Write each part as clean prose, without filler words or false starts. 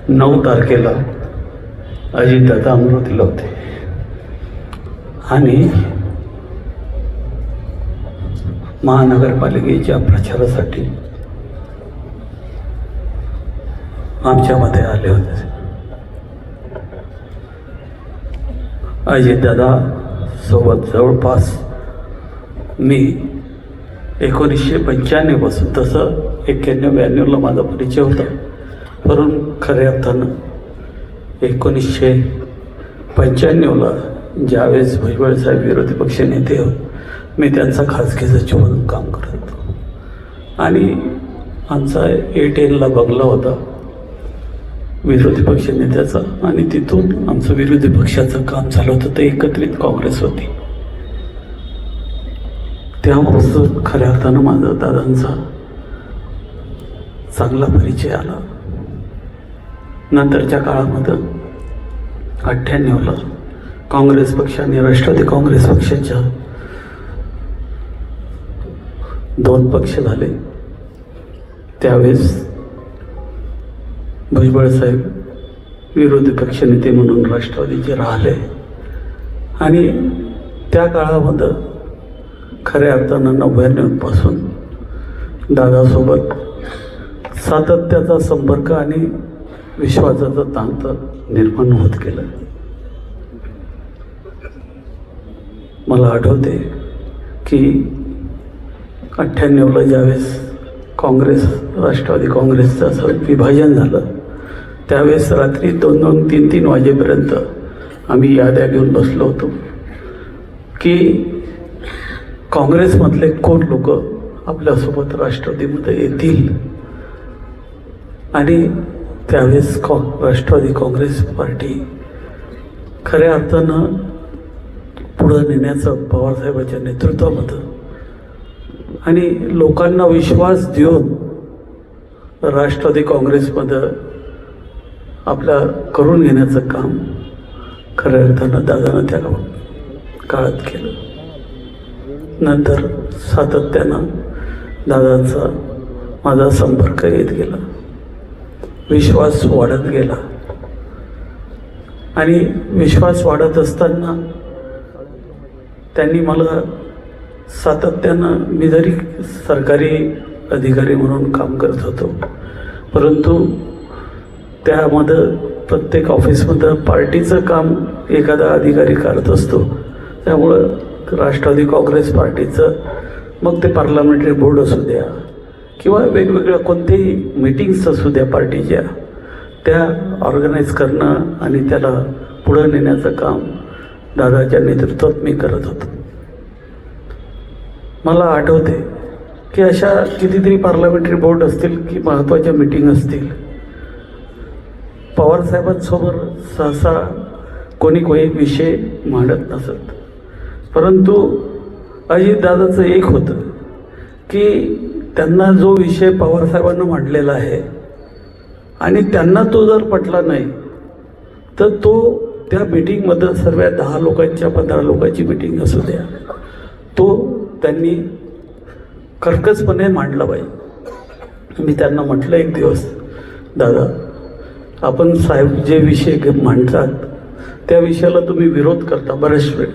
9 तारखेला अजितदादा अमरावतीला होते आणि महानगरपालिकेच्या प्रचारासाठी आमच्यामध्ये आले होते. अजितदादा सोबत जवळपास मी 1995 पासून, तसं 91-92ला माझा परिचय होता, परंतु खऱ्या अर्थानं 1995ला ज्यावेळेस भुजबळ साहेब विरोधी पक्ष नेते होते, मी त्यांचा खासगी सचिव म्हणून काम करत होतो आणि आमचा A10ला बंगला होता विरोधी पक्ष नेत्याचा आणि तिथून आमचं विरोधी पक्षाचं काम चालू होतं. ते एकत्रित काँग्रेस होती. त्यापासून खऱ्या अर्थानं माझा दादांचा चांगला परिचय आला. नंतरच्या काळामध्ये 98ला काँग्रेस पक्षाने राष्ट्रवादी काँग्रेस पक्षाच्या 2 पक्ष झाले. त्यावेळेस भुजबळ साहेब विरोधी पक्षनेते म्हणून राष्ट्रवादीचे राहिले आणि त्या काळामध्ये खऱ्या अर्थानं 99 पासून दादासोबत सातत्याचा संपर्क आणि विश्वासाचं तांतर निर्माण होत गेलं. मला आठवते की 98ला ज्यावेळेस काँग्रेस राष्ट्रवादी काँग्रेसचं असं विभाजन झालं, त्यावेळेस रात्री 2-2, 3-3 वाजेपर्यंत आम्ही याद्या घेऊन बसलो होतो की काँग्रेसमधले कोण लोक आपल्यासोबत राष्ट्रवादीमध्ये येतील. आणि त्यावेळेस राष्ट्रवादी काँग्रेस पार्टी खऱ्या अर्थानं पुढं नेण्याचं पवारसाहेबांच्या नेतृत्वामध्ये आणि लोकांना विश्वास देऊन राष्ट्रवादी काँग्रेसमध्ये आपल्या करून घेण्याचं काम खऱ्या अर्थानं दादानं त्या काळात केलं. नंतर सातत्यानं दादांचा माझा संपर्क येत गेला, विश्वास वाढत गेला आणि विश्वास वाढत असताना त्यांनी मला सातत्यानं, मी जरी सरकारी अधिकारी म्हणून काम करत होतो, परंतु त्यामध्ये प्रत्येक ऑफिसमध्ये पार्टीचं काम एखादा अधिकारी करत असतो. त्यामुळं राष्ट्रवादी काँग्रेस पार्टीचं, मग ते पार्लमेंटरी बोर्ड असू द्या किंवा वेगवेगळ्या कोणत्याही मीटिंग्स असू द्या पार्टीच्या, त्या ऑर्गनाईज करणं आणि त्याला पुढं नेण्याचं काम दादाच्या नेतृत्वात मी करत होतो. मला आठवते की अशा कितीतरी पार्लमेंटरी बोर्ड असतील की महत्त्वाच्या मीटिंग असतील, पवारसाहेबांसोबत सहसा कोणी विषय मांडत नसत, परंतु अजितदादाचं एक होतं की त्यांना जो विषय पवारसाहेबांना मांडलेला आहे आणि त्यांना तो जर पटला नाही तर तो त्या मीटिंगमध्ये सर्व 10 लोकांच्या 15 लोकांची मीटिंग असू द्या, तो त्यांनी कर्कशपणे मांडला पाहिजे. मी त्यांना म्हटलं एक दिवस, दादा आपण साहेब जे विषय मांडतात त्या विषयाला तुम्ही विरोध करता बरेच वेळ.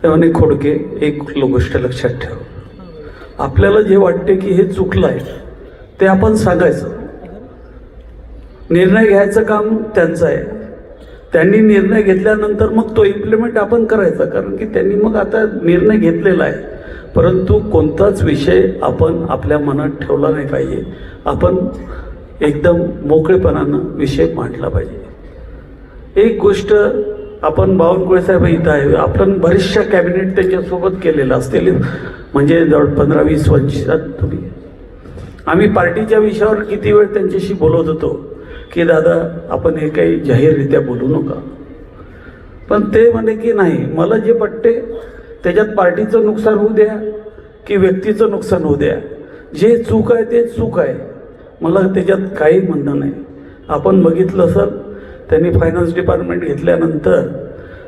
त्यामुळे खोडके, एक गोष्ट लक्षात ठेव, आपल्याला जे वाटते की हे चुकलं आहे ते आपण सांगायचं, निर्णय घ्यायचं काम त्यांचं आहे. त्यांनी निर्णय घेतल्यानंतर मग तो इम्प्लिमेंट आपण करायचा, कारण की त्यांनी मग आता निर्णय घेतलेला आहे. परंतु कोणताच विषय आपण आपल्या मनात ठेवला नाही पाहिजे, आपण एकदम मोकळेपणानं विषय मांडला पाहिजे. एक गोष्ट, आपण बावनकुळे साहेब इथं आहे, आपण बऱ्याचशा कॅबिनेट त्याच्यासोबत केलेलं असतील, म्हणजे जवळ 15-20 वर्षात तुम्ही, आम्ही पार्टीच्या विषयावर किती वेळ त्यांच्याशी बोलत होतो की दादा आपण हे काही जाहीररित्या बोलू नका, पण ते म्हणे की नाही, मला जे पटते त्याच्यात पार्टीचं नुकसान होऊ द्या की व्यक्तीचं नुकसान होऊ द्या, जे चूक आहे ते चूक आहे, मला त्याच्यात काही म्हणणं नाही. आपण बघितलं सर, त्यांनी फायनान्स डिपार्टमेंट घेतल्यानंतर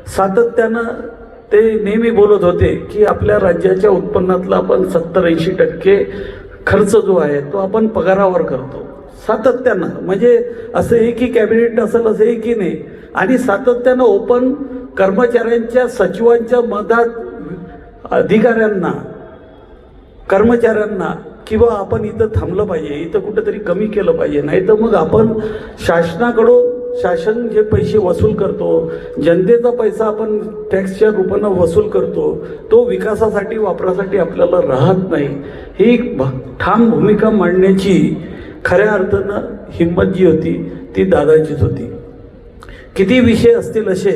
सातत्यानं ते नेहमी बोलत होते की आपल्या राज्याच्या उत्पन्नातला आपण 70-80% खर्च जो आहे तो आपण पगारावर करतो. सातत्यानं, म्हणजे असं आहे की कॅबिनेट असेल असं आहे की नाही, आणि सातत्यानं ओपन कर्मचाऱ्यांच्या सचिवांच्या मधात अधिकाऱ्यांना कर्मचाऱ्यांना किंवा आपण इथं थांबलं पाहिजे, इथं कुठंतरी कमी केलं पाहिजे, नाही तर मग आपण शासनाकडून शासन जे पैसे वसूल करतो, जनतेचा पैसा आपण टॅक्सच्या रूपानं वसूल करतो, तो विकासासाठी वापरासाठी आपल्याला राहत नाही. ही ठाम भूमिका मांडण्याची खऱ्या अर्थानं हिंमत जी होती ती दादाचीच होती. किती विषय असतील असे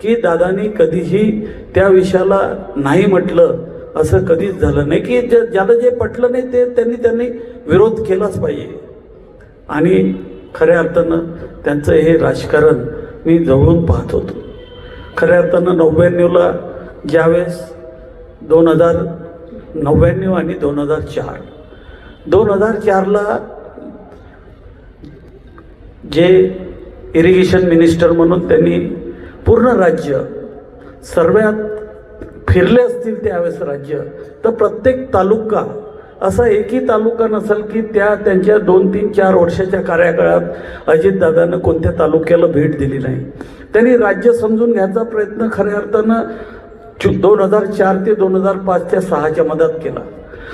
की दादानी कधीही त्या विषयाला नाही म्हटलं असं कधीच झालं नाही, की ज्याला जे पटलं नाही ते त्यांनी विरोध केलाच पाहिजे. आणि खऱ्या अर्थानं त्यांचं हे राजकारण मी जवळून पाहत होतो. खऱ्या अर्थानं 99ला ज्यावेळेस 2099 आणि 2004ला जे इरिगेशन मिनिस्टर म्हणून त्यांनी पूर्ण राज्य सर्वात फिरले असतील त्यावेळेस राज्य, तर प्रत्येक तालुका असा एकही तालुका नसेल की त्यांच्या 2-3-4 वर्षाच्या कार्यकाळात अजितदादांना कोणत्या तालुक्याला भेट दिली नाही. त्यांनी राज्य समजून घ्यायचा प्रयत्न खऱ्या अर्थानं 2004 ते 2005 ते 2006च्या मधात केला.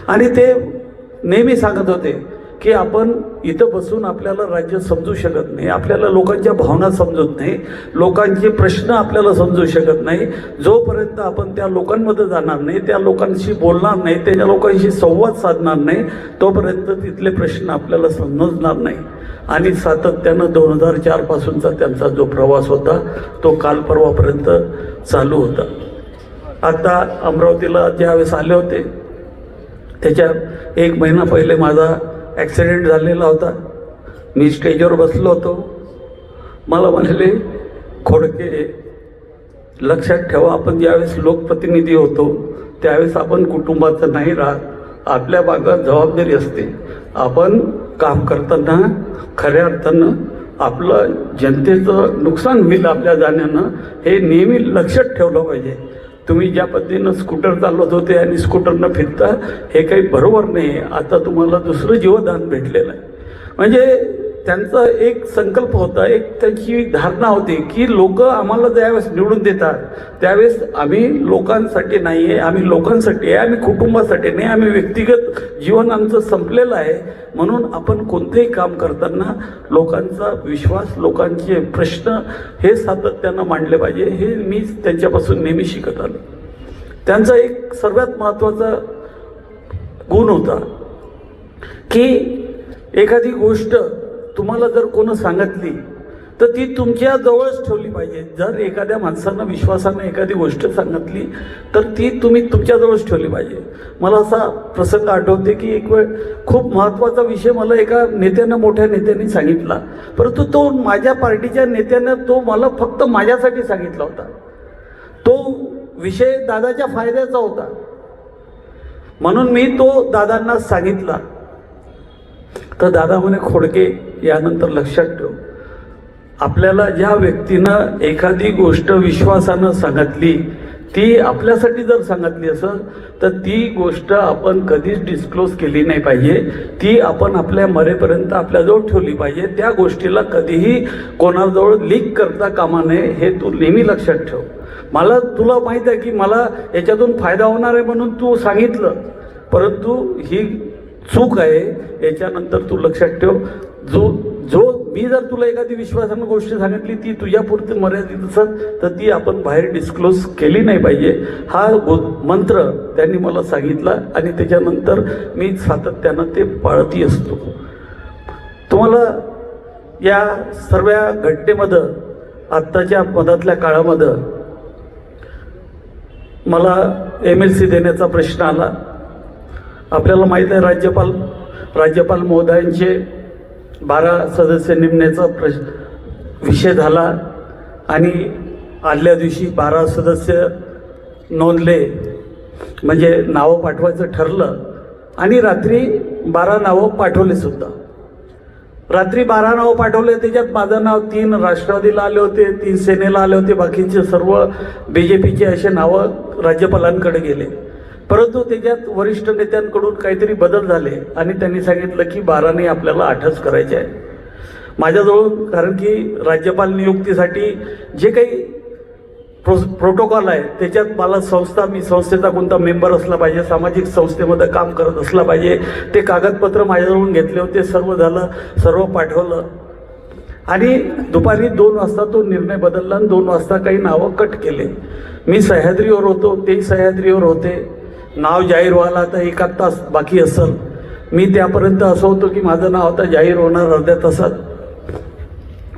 आणि ते नेहमी सांगत होते की आपण इथं बसून आपल्याला राज्य समजू शकत नाही, आपल्याला लोकांच्या भावना समजत नाही, लोकांचे प्रश्न आपल्याला समजू शकत नाही, जोपर्यंत आपण त्या लोकांमध्ये जाणार नाही, त्या लोकांशी बोलणार नाही, त्या लोकांशी संवाद साधणार नाही, तोपर्यंत तिथले प्रश्न आपल्याला समजणार नाही. आणि सातत्यानं 2004 पासूनचा त्यांचा जो प्रवास होता तो काल परवापर्यंत चालू होता. आता अमरावतीला ज्यावेळेस आले होते त्याच्या 1 महिना पहिले माझा ॲक्सिडेंट झालेला होता. मी स्टेजवर बसलो होतो. मला म्हणाले, खोडके लक्षात ठेवा, आपण ज्यावेळेस लोकप्रतिनिधी होतो त्यावेळेस आपण कुटुंबाचं नाही राहत, आपल्या भागात जबाबदारी असते. आपण काम करताना खऱ्या अर्थानं आपलं जनतेचं नुकसान होईल आपल्या जाण्यानं, हे नेहमी लक्षात ठेवलं पाहिजे. तुम्ही ज्या पद्धतीनं स्कूटर चालवत होते आणि स्कूटरनं फिरता हे काही बरोबर नाही आहे. आता तुम्हाला दुसरं जीवदान भेटलेलं आहे. म्हणजे त्यांचा एक संकल्प होता, एक त्यांची धारणा होती की लोक आम्हाला ज्यावेळेस निवडून देतात त्यावेळेस आम्ही लोकांसाठी नाही आहे, आम्ही लोकांसाठी आहे, आम्ही कुटुंबासाठी नाही, आम्ही व्यक्तिगत जीवन आमचं संपलेलं आहे. म्हणून आपण कोणतेही काम करताना लोकांचा विश्वास, लोकांचे प्रश्न हे सातत्यानं मांडले पाहिजे. हे मी त्यांच्यापासून नेहमी शिकत आलो. त्यांचा एक सर्वात महत्त्वाचा गुण होता की एखादी गोष्ट तुम्हाला जर कोण सांगितली तर ती तुमच्या जवळच ठेवली पाहिजे. जर एखाद्या माणसानं विश्वासानं एखादी गोष्ट सांगितली तर ती तुम्ही तुमच्याजवळच ठेवली पाहिजे. मला असा प्रसंग आठवते की एक वेळ खूप महत्त्वाचा विषय मला एका नेत्यानं, मोठ्या नेत्याने सांगितला, परंतु तो माझ्या पार्टीच्या नेत्यानं तो मला फक्त माझ्यासाठी सांगितला होता. तो विषय दादाच्या फायद्याचा होता म्हणून मी तो दादांना सांगितला. तर दादा म्हणे, खोडके यानंतर लक्षात ठेव, आपल्याला ज्या व्यक्तीनं एखादी गोष्ट विश्वासानं सांगितली ती आपल्यासाठी जर सांगितली असेल तर ती गोष्ट आपण कधीच डिस्क्लोज केली नाही पाहिजे. ती आपण आपल्या मरेपर्यंत आपल्याजवळ ठेवली पाहिजे. त्या गोष्टीला कधीही कोणाजवळ लीक करता कामा नये, हे तू नेहमी लक्षात ठेव. तुला माहीत आहे की मला याच्यातून फायदा होणार आहे म्हणून तू सांगितलं, परंतु ही चूक आहे, याच्यानंतर तू लक्षात ठेव. जो मी जर तुला एखादी विश्वासानं गोष्ट सांगितली ती तुझ्यापुरती मर्यादित असेल तर ती आपण बाहेर डिस्क्लोज केली नाही पाहिजे. हा मंत्र त्यांनी मला सांगितला आणि त्याच्यानंतर मी सातत्यानं ते पाळती असतो. तुम्हाला या सर्व घटनेमध्ये आत्ताच्या मधातल्या काळामध्ये मला MLC देण्याचा प्रश्न आला. आपल्याला माहीत आहे राज्यपाल महोदयांचे 12 सदस्य नेमण्याचा विषय झाला आणि आदल्या दिवशी 12 सदस्य नोंदले, म्हणजे नावं पाठवायचं ठरलं आणि रात्री 12 नावं पाठवले सुद्धा. रात्री 12 नावं पाठवले, त्याच्यात माझं नाव 3 राष्ट्रवादीला आले होते, 3 सेनेला आले होते, बाकीचे सर्व BJPचे असे नावं राज्यपालांकडे गेले. परंतु त्याच्यात वरिष्ठ नेत्यांकडून काहीतरी बदल झाले आणि त्यांनी सांगितलं की 12 नाही आपल्याला 8च करायचे आहे. माझ्याजवळ, कारण की राज्यपाल नियुक्तीसाठी जे काही प्रोटोकॉल आहे त्याच्यात मला मी संस्थेचा कोणता मेंबर असला पाहिजे, सामाजिक संस्थेमध्ये काम करत असला पाहिजे, ते कागदपत्र माझ्याजवळून घेतले होते, सर्व झालं, सर्व पाठवलं. आणि दुपारी 2 वाजता तो निर्णय बदलला आणि 2 वाजता काही नावं कट केले. मी सह्याद्रीवर होतो, तेही सह्याद्रीवर होते. नाव जाहीर व्हायला आता 1 तास बाकी असेल. मी त्यापर्यंत असं होतो की माझं नाव आता जाहीर होणार अर्ध्या तासात.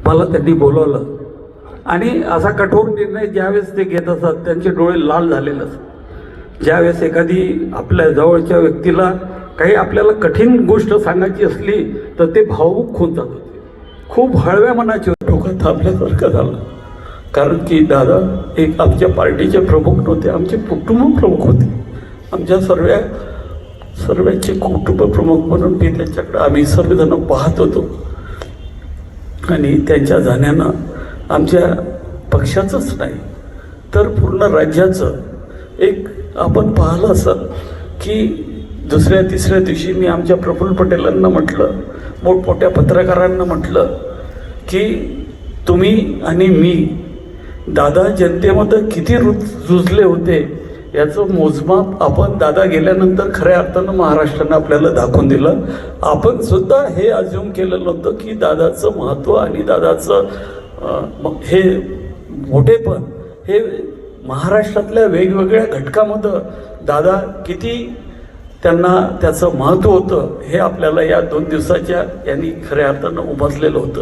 मला त्यांनी बोलवलं आणि असा कठोर निर्णय ज्यावेळेस ते घेत असतात त्यांचे डोळे लाल झालेले असतात. ज्यावेळेस एखादी आपल्या जवळच्या व्यक्तीला काही आपल्याला कठीण गोष्ट सांगायची असली तर ते भावुक होऊन जात होते. खूप हळव्या मनाचे डोकं थांबल्यासारखं झालं. कारण की दादा एक आमच्या पार्टीचे प्रमुख नव्हते, आमचे कुटुंब प्रमुख होते. आमच्या सर्वांचे कुटुंब प्रमुख म्हणून मी त्यांच्याकडे आम्ही सर्वजण पाहत होतो. आणि त्यांच्या जाण्यानं आमच्या पक्षाचंच नाही तर पूर्ण राज्याचं एक आपण पाहिलं असं की दुसऱ्या तिसऱ्या दिवशी मी आमच्या प्रफुल्ल पटेलांना म्हटलं, मोठमोठ्या पत्रकारांना म्हटलं की तुम्ही आणि मी दादा जनतेमध्ये किती झुजले होते याचं मोजमाप आपण दादा गेल्यानंतर खऱ्या अर्थानं महाराष्ट्रानं आपल्याला दाखवून दिलं. आपण सुद्धा हे अज्युम केलं नव्हतं की दादाचं महत्त्व आणि दादाचं हे मोठेपण हे महाराष्ट्रातल्या वेगवेगळ्या घटकामध्ये दादा किती त्यांना त्याचं महत्त्व होतं हे आपल्याला या 2 दिवसाच्या यांनी खऱ्या अर्थानं उमजलेलं होतं.